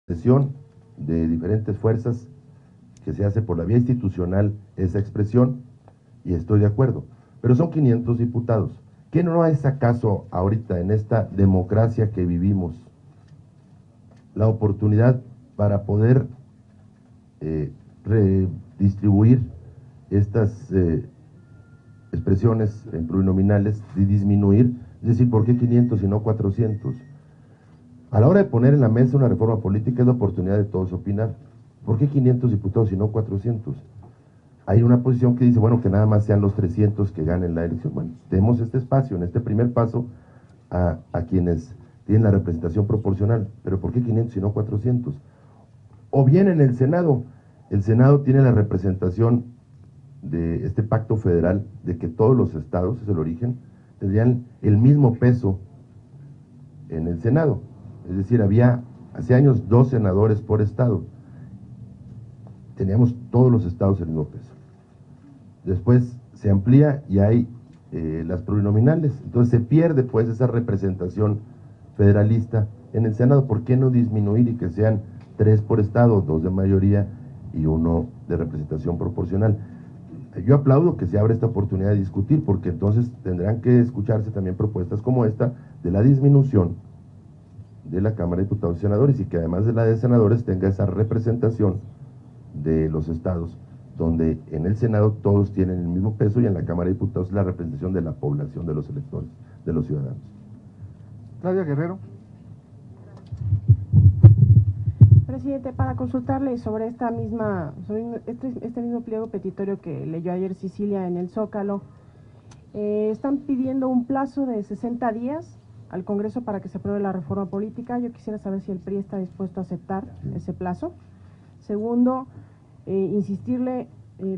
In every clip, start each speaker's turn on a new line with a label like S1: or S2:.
S1: expresión de diferentes fuerzas que se hace por la vía institucional esa expresión, y estoy de acuerdo, pero son 500 diputados. ¿Qué no es acaso ahorita en esta democracia que vivimos la oportunidad para poder redistribuir estas expresiones en plurinominales y disminuir? Es decir, ¿por qué 500 y no 400? A la hora de poner en la mesa una reforma política es la oportunidad de todos opinar. ¿Por qué 500 diputados y no 400? Hay una posición que dice, bueno, que nada más sean los 300 que ganen la elección. Bueno, demos este espacio, en este primer paso, a quienes tienen la representación proporcional. Pero ¿por qué 500 y no 400? O bien en el Senado tiene la representación de este pacto federal de que todos los estados, es el origen, tendrían el mismo peso en el Senado. Es decir, había hace años 2 senadores por estado. Teníamos todos los estados el mismo peso. Después se amplía y hay las plurinominales. Entonces se pierde pues esa representación federalista en el Senado. ¿Por qué no disminuir y que sean 3 por estado, 2 de mayoría y 1 de representación proporcional? Yo aplaudo que se abra esta oportunidad de discutir, porque entonces tendrán que escucharse también propuestas como esta de la disminución de la Cámara de Diputados y Senadores, y que además de la de senadores tenga esa representación de los estados, donde en el Senado todos tienen el mismo peso y en la Cámara de Diputados la representación de la población, de los electores, de los ciudadanos.
S2: Claudia Guerrero.
S3: Presidente, para consultarle sobre este mismo pliego petitorio que leyó ayer Cecilia en el Zócalo, están pidiendo un plazo de 60 días al Congreso para que se apruebe la reforma política. Yo quisiera saber si el PRI está dispuesto a aceptar ese plazo. Segundo, insistirle,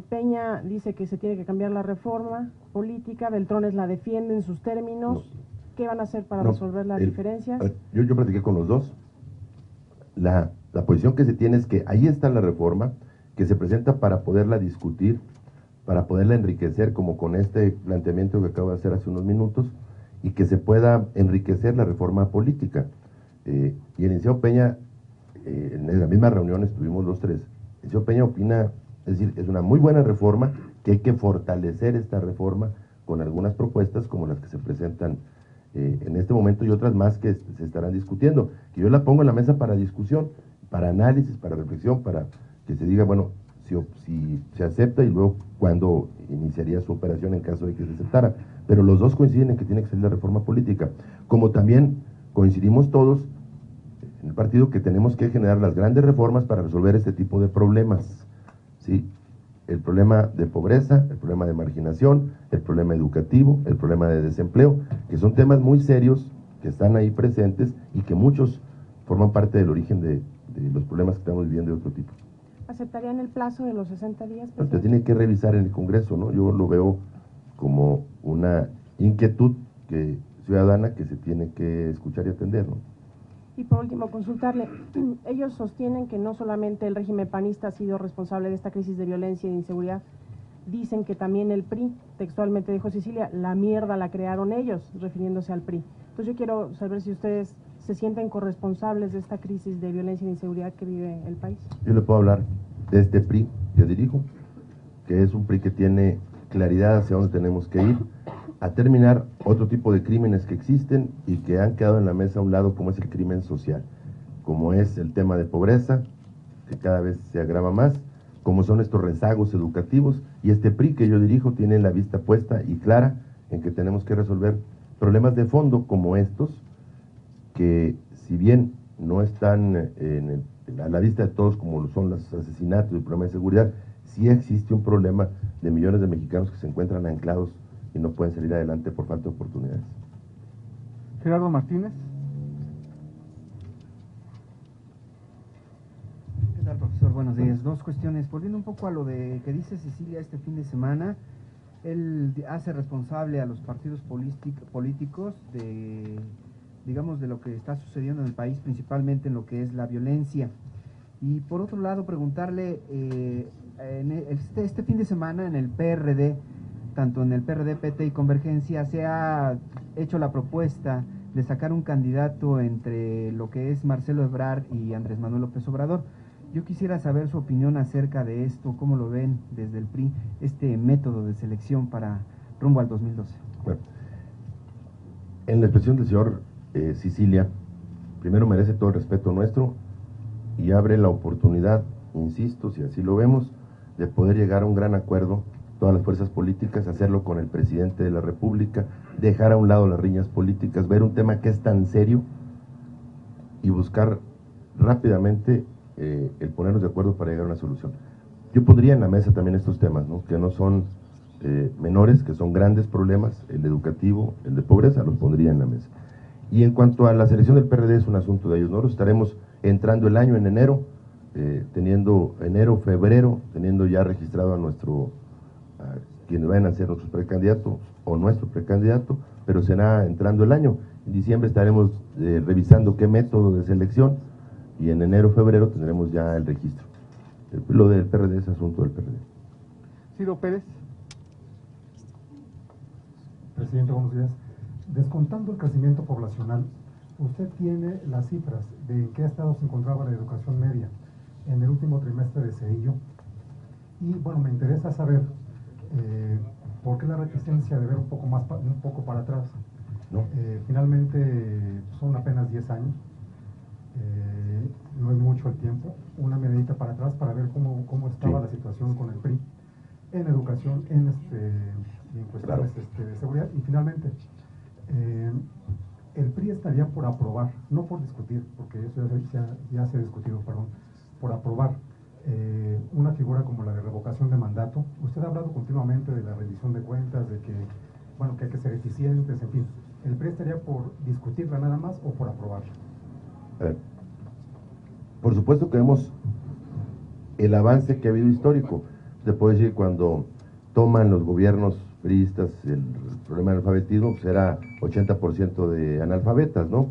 S3: Peña dice que se tiene que cambiar la reforma política, Beltrones la defiende en sus términos. No. ¿Qué van a hacer para resolver las diferencias?
S1: Yo platiqué con los dos. La posición que se tiene es que ahí está la reforma, que se presenta para poderla discutir, para poderla enriquecer, como con este planteamiento que acabo de hacer hace unos minutos, y que se pueda enriquecer la reforma política. Y el licenciado Peña, en la misma reunión estuvimos los tres, el licenciado Peña opina, es decir, es una muy buena reforma, que hay que fortalecer esta reforma con algunas propuestas como las que se presentan en este momento y otras más que se estarán discutiendo, que yo la pongo en la mesa para discusión, para análisis, para reflexión, para que se diga, bueno, si se acepta y luego cuándo iniciaría su operación en caso de que se aceptara. Pero los dos coinciden en que tiene que ser la reforma política, como también coincidimos todos en el partido que tenemos que generar las grandes reformas para resolver este tipo de problemas, ¿sí? El problema de pobreza, el problema de marginación, el problema educativo, el problema de desempleo, que son temas muy serios que están ahí presentes y que muchos forman parte del origen de los problemas que estamos viviendo de otro tipo.
S3: ¿Aceptarían el plazo de los 60 días?
S1: Pero se tiene que revisar en el Congreso, ¿no? Yo lo veo como una inquietud ciudadana que se tiene que escuchar y atender, ¿no?
S3: Y por último, consultarle, ellos sostienen que no solamente el régimen panista ha sido responsable de esta crisis de violencia y de inseguridad, dicen que también el PRI, textualmente dijo Cecilia, la mierda la crearon ellos, refiriéndose al PRI. Entonces yo quiero saber si ustedes se sienten corresponsables de esta crisis de violencia y de inseguridad que vive el país.
S1: Yo le puedo hablar de este PRI que dirijo, que es un PRI que tiene claridad hacia dónde tenemos que ir, a terminar otro tipo de crímenes que existen y que han quedado en la mesa a un lado, como es el crimen social, como es el tema de pobreza, que cada vez se agrava más, como son estos rezagos educativos, y este PRI que yo dirijo tiene la vista puesta y clara en que tenemos que resolver problemas de fondo como estos, que si bien no están a la vista de todos como lo son los asesinatos y el problema de seguridad, sí existe un problema de millones de mexicanos que se encuentran anclados y no pueden salir adelante por falta de oportunidades.
S2: Gerardo Martínez.
S4: ¿Qué tal, profesor? Buenos días. Dos cuestiones. Volviendo un poco a lo de que dice Cecilia este fin de semana, él hace responsable a los partidos políticos de, digamos, de lo que está sucediendo en el país, principalmente en lo que es la violencia. Y por otro lado, preguntarle, este fin de semana en el PRD, tanto en el PRD, PT y Convergencia, se ha hecho la propuesta de sacar un candidato entre lo que es Marcelo Ebrard y Andrés Manuel López Obrador. Yo quisiera saber su opinión acerca de esto, cómo lo ven desde el PRI, este método de selección para rumbo al 2012.
S1: Bueno, en la expresión del señor Sicilia, primero merece todo el respeto nuestro y abre la oportunidad, insisto, si así lo vemos, de poder llegar a un gran acuerdo, todas las fuerzas políticas, hacerlo con el presidente de la República, dejar a un lado las riñas políticas, ver un tema que es tan serio y buscar rápidamente el ponernos de acuerdo para llegar a una solución. Yo pondría en la mesa también estos temas, ¿no? Que no son menores, que son grandes problemas, el educativo, el de pobreza, los pondría en la mesa. Y en cuanto a la selección del PRD, es un asunto de ellos. Nosotros estaremos entrando el año en enero, teniendo enero, febrero, teniendo ya registrado a quienes vayan a ser nuestros precandidatos o nuestro precandidato, pero será entrando el año. En diciembre estaremos revisando qué método de selección y en enero, febrero tendremos ya el registro. Lo del PRD es asunto del PRD.
S2: Ciro Pérez.
S5: Presidente, buenos días. Descontando el crecimiento poblacional, usted tiene las cifras de en qué estado se encontraba la educación media en el último trimestre de Cedillo. Y bueno, me interesa saber por qué la reticencia de ver un poco para atrás.
S1: ¿No?
S5: Finalmente son apenas 10 años, no es mucho el tiempo, una miradita para atrás para ver cómo estaba la situación con el PRI en educación, en cuestiones de seguridad. Y finalmente, el PRI estaría por aprobar, no por discutir, porque eso ya se ha discutido, perdón, por aprobar una figura como la de revocación de mandato. Usted ha hablado continuamente de la rendición de cuentas, de que, bueno, que hay que ser eficientes, en fin. ¿El PRI estaría por discutirla nada más o por aprobarla?
S1: Por supuesto que vemos el avance que ha habido histórico. Se puede decir, cuando toman los gobiernos priistas el problema del alfabetismo, pues era 80% de analfabetas, ¿no?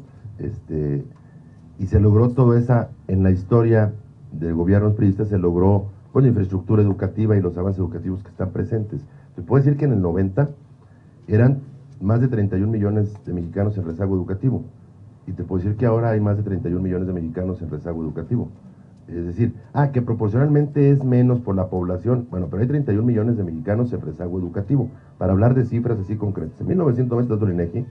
S1: Y se logró todo esa, en la historia de gobiernos priistas se logró con la infraestructura educativa y los avances educativos que están presentes. Se puede decir que en el 90 eran más de 31 millones de mexicanos en rezago educativo, y te puedo decir que ahora hay más de 31 millones de mexicanos en rezago educativo. Es decir, que proporcionalmente es menos por la población, bueno, pero hay 31 millones de mexicanos en rezago educativo, para hablar de cifras así concretas. En 1990, dato del INEGI,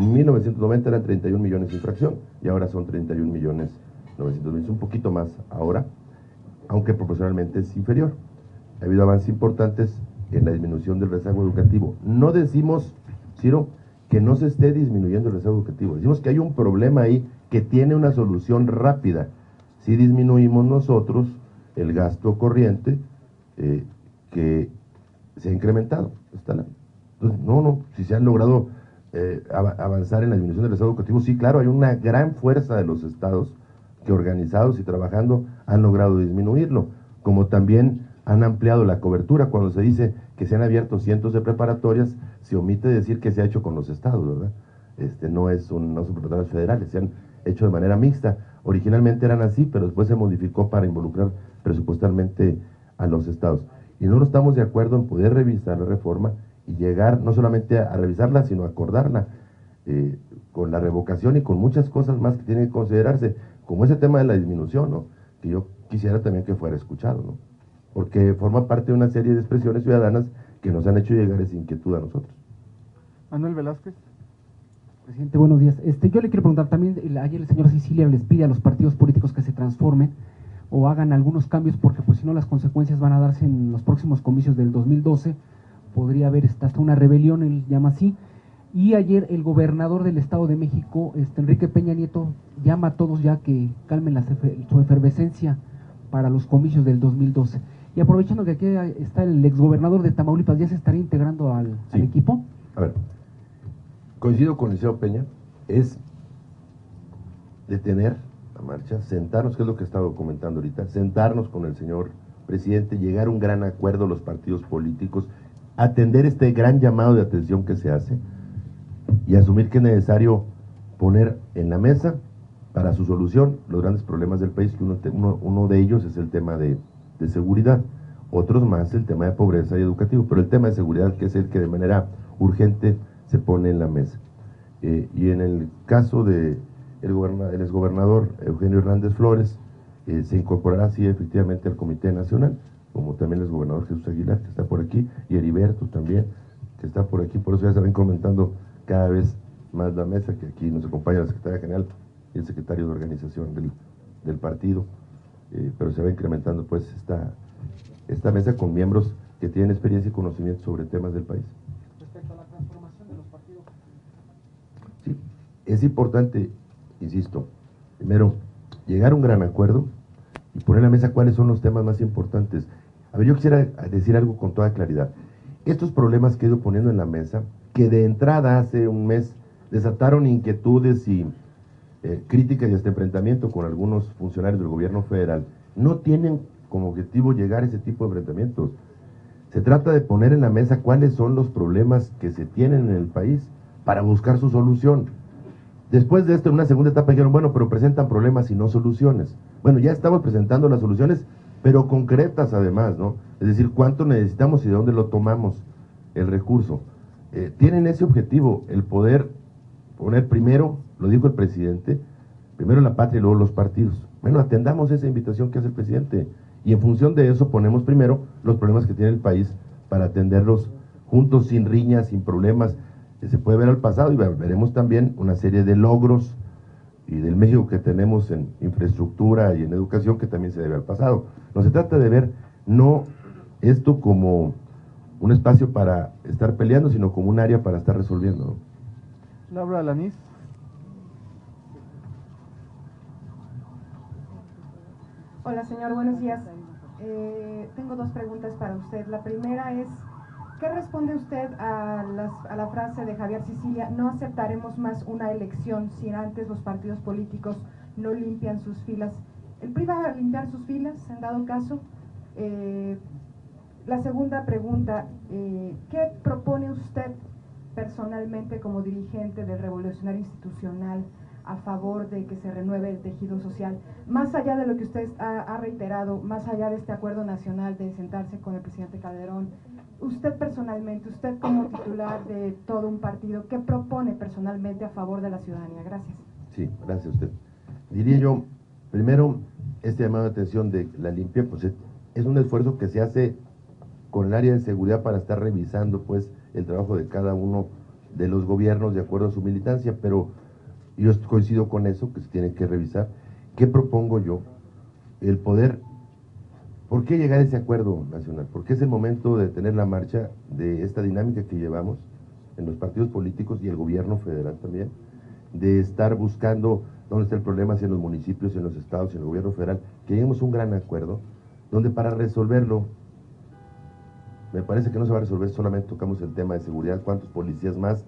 S1: en 1990 eran 31 millones de infracción, y ahora son 31 millones 900 mil, un poquito más ahora, aunque proporcionalmente es inferior. Ha habido avances importantes en la disminución del rezago educativo. No decimos, Ciro, que no se esté disminuyendo el rezago educativo, decimos que hay un problema ahí que tiene una solución rápida. Si disminuimos nosotros el gasto corriente que se ha incrementado. Entonces, si se han logrado avanzar en la disminución del rezago educativo, sí, claro, hay una gran fuerza de los estados que organizados y trabajando han logrado disminuirlo, como también han ampliado la cobertura. Cuando se dice que se han abierto cientos de preparatorias, se omite decir que se ha hecho con los estados, ¿verdad? No son preparatorias federales, se han hecho de manera mixta. Originalmente eran así, pero después se modificó para involucrar presupuestalmente a los estados. Y nosotros estamos de acuerdo en poder revisar la reforma y llegar no solamente a revisarla, sino a acordarla con la revocación y con muchas cosas más que tienen que considerarse, como ese tema de la disminución, ¿no? Que yo quisiera también que fuera escuchado, ¿no? Porque forma parte de una serie de expresiones ciudadanas que nos han hecho llegar esa inquietud a nosotros.
S2: Manuel Velázquez.
S6: Presidente, buenos días. Yo le quiero preguntar también, ayer el señor Sicilia les pide a los partidos políticos que se transformen o hagan algunos cambios, porque pues si no las consecuencias van a darse en los próximos comicios del 2012, podría haber hasta una rebelión, él llama así. Y ayer el gobernador del Estado de México, Enrique Peña Nieto, llama a todos ya que calmen su efervescencia para los comicios del 2012. Y aprovechando que aquí está el exgobernador de Tamaulipas, ¿ya se estaría integrando al equipo?
S1: A ver, coincido con el señor Peña, es detener la marcha, sentarnos, que es lo que he estado comentando ahorita, sentarnos con el señor presidente, llegar a un gran acuerdo los partidos políticos, atender este gran llamado de atención que se hace y asumir que es necesario poner en la mesa para su solución los grandes problemas del país, que uno de ellos es el tema de seguridad, otros más el tema de pobreza y educativo, pero el tema de seguridad, que es el que de manera urgente se pone en la mesa. Y en el caso de el exgobernador Eugenio Hernández Flores, se incorporará sí efectivamente al Comité Nacional, como también el exgobernador Jesús Aguilar, que está por aquí, y Heriberto también, que está por aquí. Por eso ya se va incrementando cada vez más la mesa, que aquí nos acompaña la secretaria general y el secretario de organización del partido, pero se va incrementando pues esta mesa con miembros que tienen experiencia y conocimiento sobre temas del país.
S6: Respecto a la transformación de los partidos.
S1: Sí, es importante, insisto, primero, llegar a un gran acuerdo y poner en la mesa cuáles son los temas más importantes. A ver, yo quisiera decir algo con toda claridad. Estos problemas que he ido poniendo en la mesa, que de entrada hace un mes desataron inquietudes y críticas y hasta enfrentamiento con algunos funcionarios del gobierno federal, no tienen como objetivo llegar a ese tipo de enfrentamientos. Se trata de poner en la mesa cuáles son los problemas que se tienen en el país para buscar su solución. Después de esto, en una segunda etapa dijeron, bueno, pero presentan problemas y no soluciones. Bueno, ya estamos presentando las soluciones, pero concretas además, ¿no? Es decir, cuánto necesitamos y de dónde lo tomamos el recurso. Tienen ese objetivo, el poder poner primero, lo dijo el presidente, primero la patria y luego los partidos. Bueno, atendamos esa invitación que hace el presidente y en función de eso ponemos primero los problemas que tiene el país para atenderlos juntos, sin riñas, sin problemas. Se puede ver al pasado y veremos también una serie de logros y del México que tenemos en infraestructura y en educación que también se debe al pasado. No se trata de ver no esto como un espacio para estar peleando, sino como un área para estar resolviendo, ¿no?
S2: Laura Alanís.
S7: Hola señor, buenos días. Tengo dos preguntas para usted. La primera es, ¿qué responde usted a la frase de Javier Sicilia, no aceptaremos más una elección si antes los partidos políticos no limpian sus filas? ¿El PRI va a limpiar sus filas en dado caso? La segunda pregunta, ¿qué propone usted personalmente como dirigente del Revolucionario Institucional a favor de que se renueve el tejido social, más allá de lo que usted ha reiterado, más allá de este acuerdo nacional de sentarse con el presidente Calderón? Usted personalmente, usted como titular de todo un partido, ¿qué propone personalmente a favor de la ciudadanía? Gracias.
S1: Sí, gracias a usted. Diría yo, primero, este llamado de atención de la limpia, pues es un esfuerzo que se hace con el área de seguridad para estar revisando pues el trabajo de cada uno de los gobiernos de acuerdo a su militancia, pero yo coincido con eso, que se tiene que revisar. ¿Qué propongo yo? El poder, ¿por qué llegar a ese acuerdo nacional? Porque es el momento de tener la marcha de esta dinámica que llevamos en los partidos políticos y el gobierno federal también, de estar buscando dónde está el problema, si en los municipios, en los estados, en el gobierno federal, que lleguemos a un gran acuerdo, donde para resolverlo, me parece que no se va a resolver, solamente tocamos el tema de seguridad, cuántos policías más,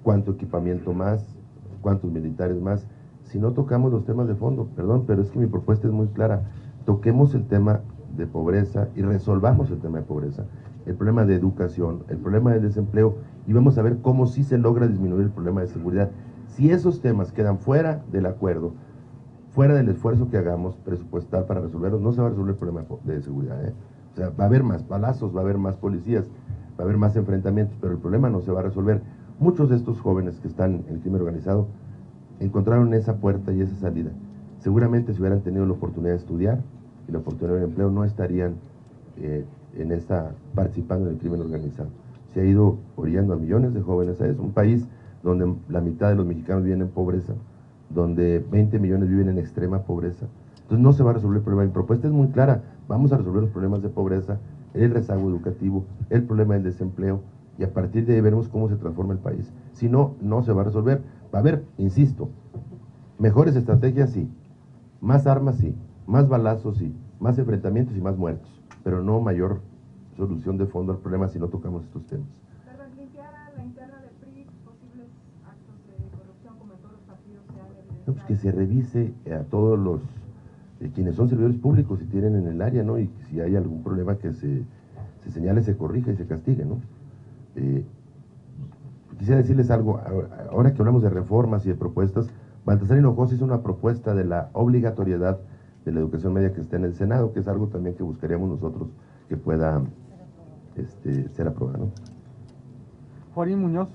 S1: cuánto equipamiento más, cuántos militares más, si no tocamos los temas de fondo, perdón, pero es que mi propuesta es muy clara, toquemos el tema de pobreza y resolvamos el tema de pobreza, el problema de educación, el problema del desempleo, y vamos a ver cómo sí se logra disminuir el problema de seguridad. Si esos temas quedan fuera del acuerdo, fuera del esfuerzo que hagamos presupuestal para resolverlos, no se va a resolver el problema de seguridad, O sea, va a haber más balazos, va a haber más policías, va a haber más enfrentamientos, pero el problema no se va a resolver. Muchos de estos jóvenes que están en el crimen organizado encontraron esa puerta y esa salida. Seguramente si hubieran tenido la oportunidad de estudiar y la oportunidad de empleo, no estarían participando en el crimen organizado. Se ha ido orillando a millones de jóvenes a eso. Un país donde la mitad de los mexicanos viven en pobreza, donde 20 millones viven en extrema pobreza. Entonces no se va a resolver el problema. Mi propuesta es muy clara, vamos a resolver los problemas de pobreza, el rezago educativo, el problema del desempleo, y a partir de ahí veremos cómo se transforma el país. Si no, no se va a resolver. Va a haber, insisto, mejores estrategias sí, más armas sí, más balazos sí, más enfrentamientos y más muertos, pero no mayor solución de fondo al problema si no tocamos estos temas.
S7: Perdón, limpiar a la interna del PRI posibles actos de corrupción como en todos los partidos se han evidenciado.
S1: No, pues que se revise a todos los quienes son servidores públicos y tienen en el área, ¿no? Y si hay algún problema que se señale, se corrija y se castigue, ¿no? Quisiera decirles algo, ahora que hablamos de reformas y de propuestas, Baltasar Hinojosa hizo una propuesta de la obligatoriedad de la educación media que está en el Senado, que es algo también que buscaríamos nosotros que pueda ser aprobado, ¿no?
S2: Joaquín Muñoz.